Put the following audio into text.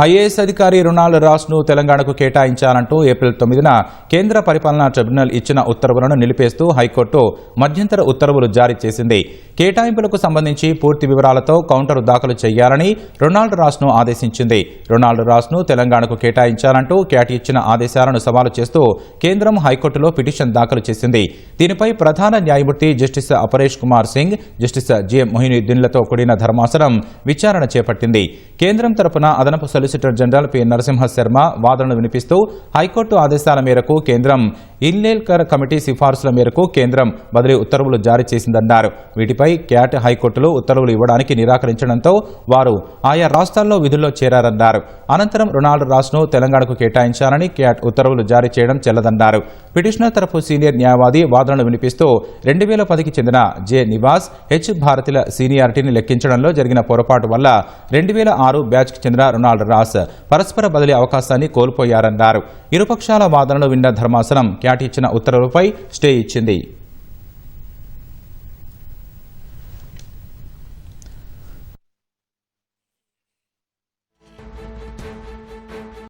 IAS అధికారి Ronald రాస్ను తెలంగాణకు కేటాయించాలంటూ April 9న కేంద్ర పరిపాలనా ట్రిబ్యునల్ ఇచ్చిన ఉత్తర్వులను నిలిపేస్తూ హైకోర్టు మధ్యంతర ఉత్తర్వులు జారీ చేసింది. కేటాయింపులకు సంబంధించి పూర్తి వివరాలతో కౌంటరు దాఖలు చేయాలని రొనాల్డ్ రాస్ను ఆదేశించింది. రొనాల్డ్ రాస్ను తెలంగాణకు కేటాయించాలంటూ క్యాట్ ఇచ్చిన ఆదేశాలను సవాలు చేస్తూ కేంద్రం హైకోర్టులో పిటిషన్ దాఖలు చేసింది. దీనిపై ప్రధాన న్యాయమూర్తి justice Aparesh Kumar Singh, justice J మొయినుద్దీన్లతో కూడిన ధర్మాసనం విచారణ చేపట్టింది. కేంద్రం తరపున అదనపు solicitor general P Narasimha Sharma వాదనలు వినిపిస్తూ హైకోర్టు ఆదేశాల మేరకు కేంద్రం ఇన్లేల్కర్ కమిటీ సిఫార్సుల మేరకు కేంద్రం బదిలీ ఉత్తర్వులు జారీ చేసిందన్నారు. వీటిపై క్యాట్ హైకోర్టులో ఉత్తర్వులు ఇవ్వడానికి నిరాకరించడంతో వారు ఆయా రాష్ట్రాల్లో విధుల్లో చేరారన్నారు. అనంతరం రొనాల్డ్ రాస్ను తెలంగాణకు కేటాయించాలని క్యాట్ ఉత్తర్వులు జారీ చేయడం చెల్లదన్నారు. పిటిషనర్ తరఫు సీనియర్ న్యాయవాది వాదనలు వినిపిస్తూ 2010కి చెందిన జె నివాస్, హెచ్ భారతిల సీనియారిటీని లెక్కించడంలో జరిగిన పొరపాటు వల్ల 2006 బ్యాచ్కి చెందిన రొనాల్డ్ రాస్ పరస్పర బదిలీ అవకాశాన్ని కోల్పోయారన్నారు. ఇరుపక్షాల వాదనలు విన్న ధర్మాసనం క్యాట్ ఇచ్చిన ఉత్తర్వులపై స్టే ఇచ్చింది.